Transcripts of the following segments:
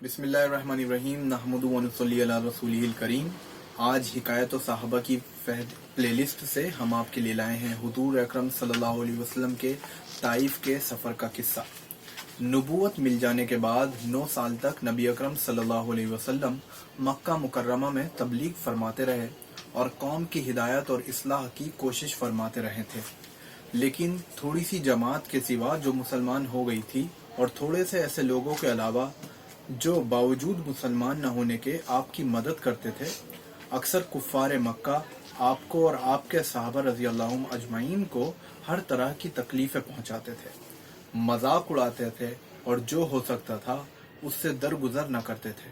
بسم اللہ الرحمن الرحیم نحمد و نصلی علی رسولہ الکریم۔ آج حکایت و صحابہ کی پلے لسٹ سے ہم آپ کے لیے لائے ہیں حضور اکرم صلی اللہ علیہ وسلم کے طائف کے سفر کا قصہ۔ نبوت مل جانے کے بعد 9 سال تک نبی اکرم صلی اللہ علیہ وسلم مکہ مکرمہ میں تبلیغ فرماتے رہے اور قوم کی ہدایت اور اصلاح کی کوشش فرماتے رہے تھے، لیکن تھوڑی سی جماعت کے سوا جو مسلمان ہو گئی تھی اور تھوڑے سے ایسے لوگوں کے علاوہ جو باوجود مسلمان نہ ہونے کے آپ کی مدد کرتے تھے، اکثر کفار مکہ آپ کو اور آپ کے صحابہ رضی اللہ عنہم اجمعین کو ہر طرح کی تکلیفیں پہنچاتے تھے، مذاق اڑاتے تھے اور جو ہو سکتا تھا اس سے درگزر نہ کرتے تھے۔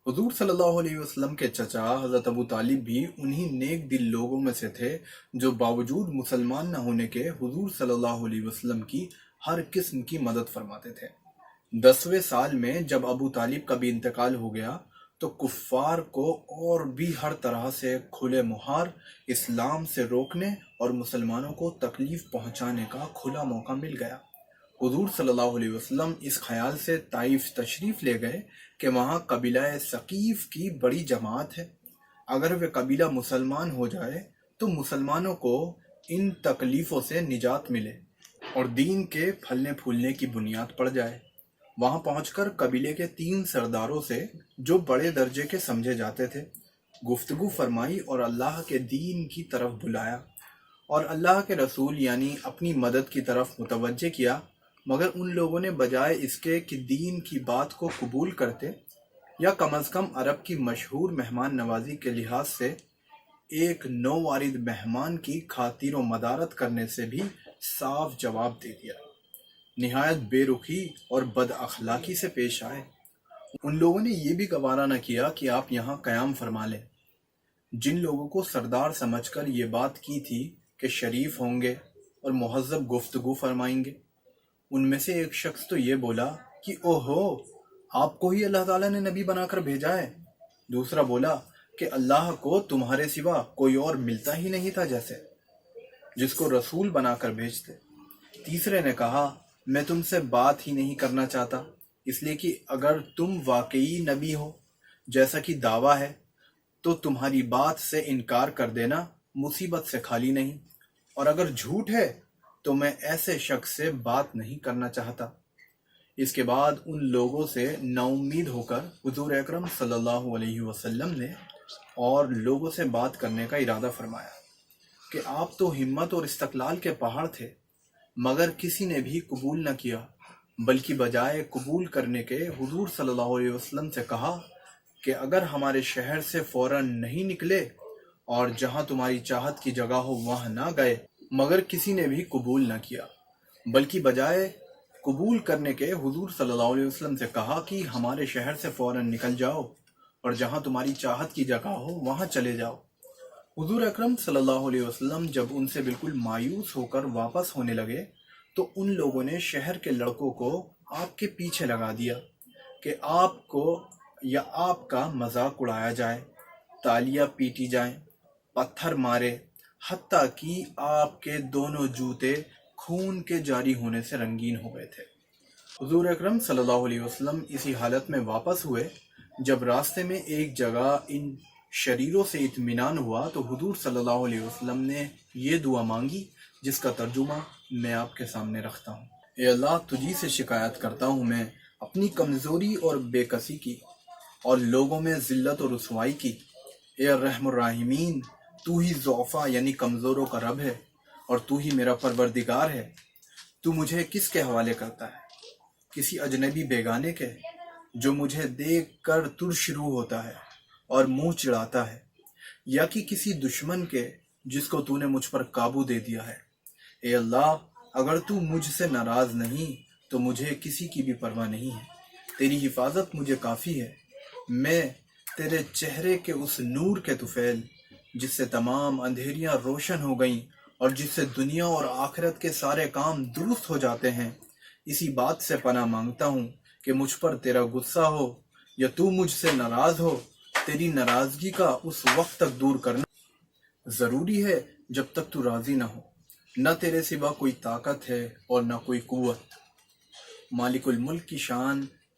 حضور صلی اللہ علیہ وسلم کے چچا حضرت ابو طالب بھی انہی نیک دل لوگوں میں سے تھے جو باوجود مسلمان نہ ہونے کے حضور صلی اللہ علیہ وسلم کی ہر قسم کی مدد فرماتے تھے۔ 10ویں سال میں جب ابو طالب کا بھی انتقال ہو گیا تو کفار کو اور بھی ہر طرح سے کھلے مہار اسلام سے روکنے اور مسلمانوں کو تکلیف پہنچانے کا کھلا موقع مل گیا۔ حضور صلی اللہ علیہ وسلم اس خیال سے طائف تشریف لے گئے کہ وہاں قبیلہ ثقیف کی بڑی جماعت ہے، اگر وہ قبیلہ مسلمان ہو جائے تو مسلمانوں کو ان تکلیفوں سے نجات ملے اور دین کے پھلنے پھولنے کی بنیاد پڑ جائے۔ وہاں پہنچ کر قبیلے کے 3 سرداروں سے جو بڑے درجے کے سمجھے جاتے تھے گفتگو فرمائی اور اللہ کے دین کی طرف بلایا اور اللہ کے رسول یعنی اپنی مدد کی طرف متوجہ کیا، مگر ان لوگوں نے بجائے اس کے کہ دین کی بات کو قبول کرتے یا کم از کم عرب کی مشہور مہمان نوازی کے لحاظ سے ایک نو وارد مہمان کی خاطر و مدارت کرنے سے بھی صاف جواب دے دیا، نہایت بے رخی اور بد اخلاقی سے پیش آئے۔ ان لوگوں نے یہ بھی گوارا نہ کیا کہ آپ یہاں قیام فرما لیں۔ جن لوگوں کو سردار سمجھ کر یہ بات کی تھی کہ شریف ہوں گے اور مہذب گفتگو فرمائیں گے، ان میں سے ایک شخص تو یہ بولا کہ اوہو، آپ کو ہی اللہ تعالیٰ نے نبی بنا کر بھیجا ہے۔ دوسرا بولا کہ اللہ کو تمہارے سوا کوئی اور ملتا ہی نہیں تھا جیسے، جس کو رسول بنا کر بھیجتے۔ تیسرے نے کہا میں تم سے بات ہی نہیں کرنا چاہتا، اس لیے کہ اگر تم واقعی نبی ہو جیسا کہ دعویٰ ہے تو تمہاری بات سے انکار کر دینا مصیبت سے خالی نہیں، اور اگر جھوٹ ہے تو میں ایسے شخص سے بات نہیں کرنا چاہتا۔ اس کے بعد ان لوگوں سے نا امید ہو کر حضور اکرم صلی اللہ علیہ وسلم نے اور لوگوں سے بات کرنے کا ارادہ فرمایا کہ آپ تو ہمت اور استقلال کے پہاڑ تھے، مگر کسی نے بھی قبول نہ کیا، بلکہ بجائے قبول کرنے کے حضور صلی اللہ علیہ وسلم سے کہا کہ اگر ہمارے شہر سے فوراً نہیں نکلے اور جہاں تمہاری چاہت کی جگہ ہو وہاں نہ گئے، مگر کسی نے بھی قبول نہ کیا، بلکہ بجائے قبول کرنے کے حضور صلی اللہ علیہ وسلم سے کہا کہ ہمارے شہر سے فوراً نکل جاؤ اور جہاں تمہاری چاہت کی جگہ ہو وہاں چلے جاؤ۔ حضور اکرم صلی اللہ علیہ وسلم جب ان سے بالکل مایوس ہو کر واپس ہونے لگے تو ان لوگوں نے شہر کے لڑکوں کو آپ کے پیچھے لگا دیا کہ آپ کو یا آپ کا مذاق اڑایا جائے، تالیاں پیٹی جائیں، پتھر مارے، حتیٰ کہ آپ کے دونوں جوتے خون کے جاری ہونے سے رنگین ہو گئے تھے۔ حضور اکرم صلی اللہ علیہ وسلم اسی حالت میں واپس ہوئے۔ جب راستے میں ایک جگہ ان شریروں سے اطمینان ہوا تو حضور صلی اللہ علیہ وسلم نے یہ دعا مانگی جس کا ترجمہ میں آپ کے سامنے رکھتا ہوں۔ اے اللہ، تجھی سے شکایت کرتا ہوں میں اپنی کمزوری اور بے کسی کی اور لوگوں میں ذلت اور رسوائی کی۔ اے الرحم الراحمین، تو ہی ضعفاء یعنی کمزوروں کا رب ہے اور تو ہی میرا پروردگار ہے۔ تو مجھے کس کے حوالے کرتا ہے؟ کسی اجنبی بیگانے کے جو مجھے دیکھ کر ترشرو ہوتا ہے اور منہ چڑھاتا ہے، یا کہ کسی دشمن کے جس کو تو نے مجھ پر قابو دے دیا ہے؟ اے اللہ، اگر تو مجھ سے ناراض نہیں تو مجھے کسی کی بھی پرواہ نہیں ہے، تیری حفاظت مجھے کافی ہے۔ میں تیرے چہرے کے اس نور کے طفیل جس سے تمام اندھیریاں روشن ہو گئیں اور جس سے دنیا اور آخرت کے سارے کام درست ہو جاتے ہیں، اسی بات سے پناہ مانگتا ہوں کہ مجھ پر تیرا غصہ ہو یا تو مجھ سے ناراض ہو، تیری ناراضگی کا اس وقت تک دور کرنا ضروری ہے جب تک تو راضی نہ ہو۔ نہ تیرے سوا کوئی طاقت ہے اور نہ کوئی قوت۔ مالک الملک کی شان